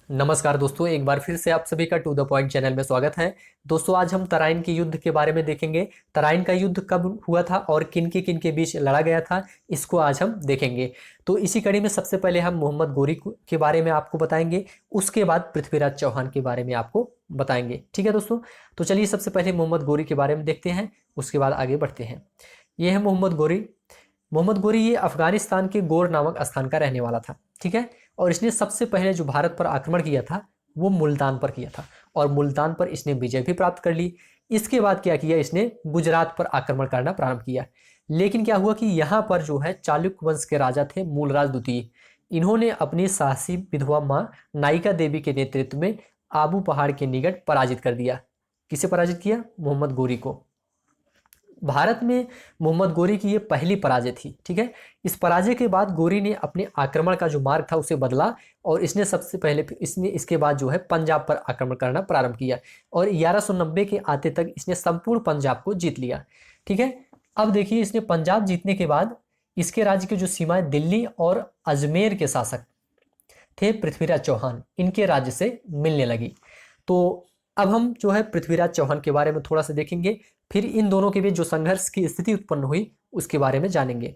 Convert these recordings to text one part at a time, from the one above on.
नमस्कार दोस्तों, एक बार फिर से आप सभी का टू द पॉइंट चैनल में स्वागत है। दोस्तों, आज हम तराइन के युद्ध के बारे में देखेंगे। तराइन का युद्ध कब हुआ था और किन के बीच लड़ा गया था, इसको आज हम देखेंगे। तो इसी कड़ी में सबसे पहले हम मोहम्मद गोरी के बारे में आपको बताएंगे, उसके बाद पृथ्वीराज चौहान के बारे में आपको बताएंगे। ठीक है दोस्तों, तो चलिए सबसे पहले मोहम्मद गोरी के बारे में देखते हैं, उसके बाद आगे बढ़ते हैं। ये है मोहम्मद गोरी। मोहम्मद गोरी ये अफगानिस्तान के गोर नामक स्थान का रहने वाला था। ठीक है, और इसने सबसे पहले जो भारत पर आक्रमण किया था वो मुल्तान पर किया था, और मुल्तान पर इसने विजय भी प्राप्त कर ली। इसके बाद क्या किया, इसने गुजरात पर आक्रमण करना प्रारंभ किया। लेकिन क्या हुआ कि यहाँ पर जो है चालुक्य वंश के राजा थे मूलराज द्वितीय। इन्होंने अपनी साहसी विधवा माँ नायिका देवी के नेतृत्व में आबू पहाड़ के निकट पराजित कर दिया। किसे पराजित किया? मोहम्मद गोरी को। भारत में मोहम्मद गोरी की ये पहली पराजय थी। ठीक है, इस पराजय के बाद गोरी ने अपने आक्रमण का जो मार्ग था उसे बदला, और इसने सबसे पहले इसके बाद जो है पंजाब पर आक्रमण करना प्रारंभ किया, और 1190 के आते तक इसने संपूर्ण पंजाब को जीत लिया। ठीक है, अब देखिए, इसने पंजाब जीतने के बाद इसके राज्य की जो सीमाएं दिल्ली और अजमेर के शासक थे पृथ्वीराज चौहान, इनके राज्य से मिलने लगी। तो अब हम जो है पृथ्वीराज चौहान के बारे में थोड़ा सा देखेंगे, फिर इन दोनों के बीच जो संघर्ष की स्थिति उत्पन्न हुई उसके बारे में जानेंगे।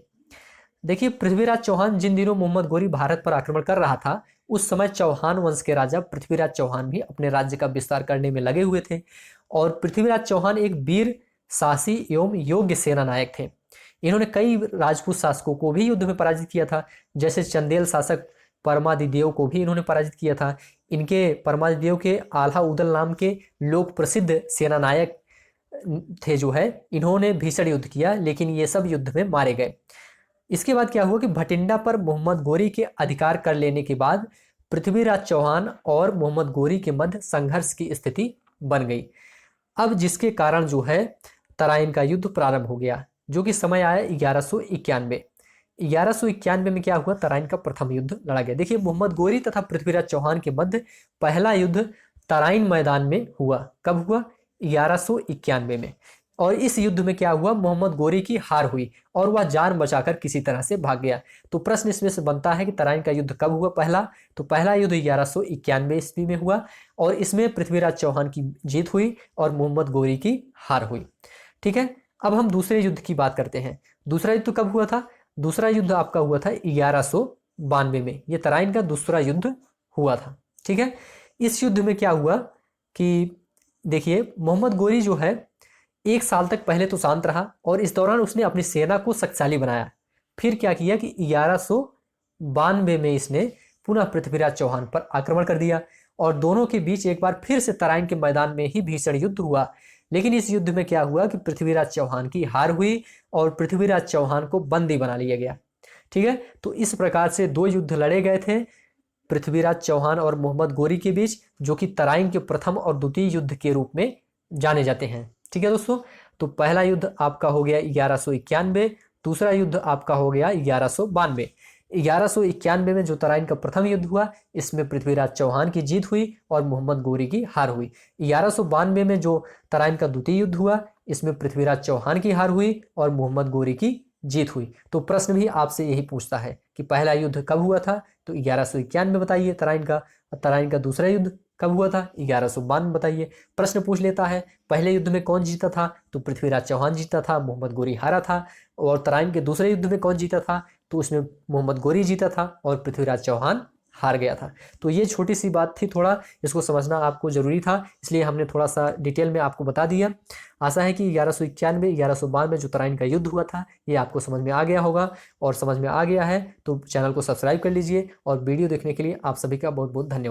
देखिए, पृथ्वीराज चौहान जिन दिनों मोहम्मद गोरी भारत पर आक्रमण कर रहा था, उस समय चौहान वंश के राजा पृथ्वीराज चौहान भी अपने राज्य का विस्तार करने में लगे हुए थे। और पृथ्वीराज चौहान एक वीर, साहसी एवं योग्य सेना नायक थे। इन्होंने कई राजपूत शासकों को भी युद्ध में पराजित किया था, जैसे चंदेल शासक परमादिदेव को भी इन्होंने पराजित किया था। इनके परमादिदेव के आल्हा उदल नाम के लोक प्रसिद्ध सेना नायक थे जो है, इन्होंने भीषण युद्ध किया, लेकिन ये सब युद्ध में मारे गए। इसके बाद क्या हुआ कि भटिंडा पर मोहम्मद गोरी के अधिकार कर लेने के बाद पृथ्वीराज चौहान और मोहम्मद गोरी के मध्य संघर्ष की स्थिति बन गई। अब जिसके कारण जो है तराइन का युद्ध प्रारंभ हो गया, जो कि समय आया 1191। 1191 में क्या हुआ, तराइन का प्रथम युद्ध लड़ा गया। देखिए, मोहम्मद गोरी तथा पृथ्वीराज चौहान के मध्य पहला युद्ध तराइन मैदान में हुआ। कब हुआ? 1191 में। और इस युद्ध में क्या हुआ, मोहम्मद गोरी की हार हुई और वह जान बचाकर किसी तरह से भाग गया। तो प्रश्न इसमें से बनता है कि तराइन का युद्ध कब हुआ? पहला तो पहला युद्ध 1191 ईस्वी में हुआ, और इसमें पृथ्वीराज चौहान की जीत हुई और मोहम्मद गोरी की हार हुई। ठीक है, अब हम दूसरे युद्ध की बात करते हैं। दूसरा युद्ध कब हुआ था? दूसरा युद्ध आपका हुआ था 1192 में। यह तराइन का दूसरा युद्ध हुआ था। ठीक है, इस युद्ध में क्या हुआ कि देखिए, मोहम्मद गोरी जो है 1 साल तक पहले तो शांत रहा, और इस दौरान उसने अपनी सेना को शक्तिशाली बनाया। फिर क्या किया कि 1192 में इसने पुनः पृथ्वीराज चौहान पर आक्रमण कर दिया, और दोनों के बीच एक बार फिर से तराइन के मैदान में ही भीषण युद्ध हुआ। लेकिन इस युद्ध में क्या हुआ कि पृथ्वीराज चौहान की हार हुई और पृथ्वीराज चौहान को बंदी बना लिया गया। ठीक है, तो इस प्रकार से दो युद्ध लड़े गए थे पृथ्वीराज चौहान और मोहम्मद गोरी के बीच, जो कि तराइन के प्रथम और द्वितीय युद्ध के रूप में जाने जाते हैं। ठीक है दोस्तों, तो पहला युद्ध आपका हो गया 1191, दूसरा युद्ध आपका हो गया 1192। 1191 में जो तराइन का प्रथम युद्ध हुआ, इसमें पृथ्वीराज चौहान की जीत हुई और मोहम्मद गोरी की हार हुई। 1192 में जो तराइन का द्वितीय युद्ध हुआ, इसमें पृथ्वीराज चौहान की हार हुई और मोहम्मद गोरी की जीत हुई। तो प्रश्न भी आपसे यही पूछता है कि पहला युद्ध कब हुआ था, तो 1191 बताइए तराइन का। तराइन का दूसरा युद्ध कब हुआ था? 1192 बताइए। प्रश्न पूछ लेता है पहले युद्ध में कौन जीता था, तो पृथ्वीराज चौहान जीता था, मोहम्मद गोरी हारा था। और तराइन के दूसरे युद्ध में कौन जीता था, तो उसमें मोहम्मद गोरी जीता था और पृथ्वीराज चौहान हार गया था। तो ये छोटी सी बात थी, थोड़ा इसको समझना आपको जरूरी था, इसलिए हमने थोड़ा सा डिटेल में आपको बता दिया। आशा है कि 1191 1192 जो तराइन का युद्ध हुआ था, ये आपको समझ में आ गया होगा, और समझ में आ गया है तो चैनल को सब्सक्राइब कर लीजिए, और वीडियो देखने के लिए आप सभी का बहुत बहुत धन्यवाद।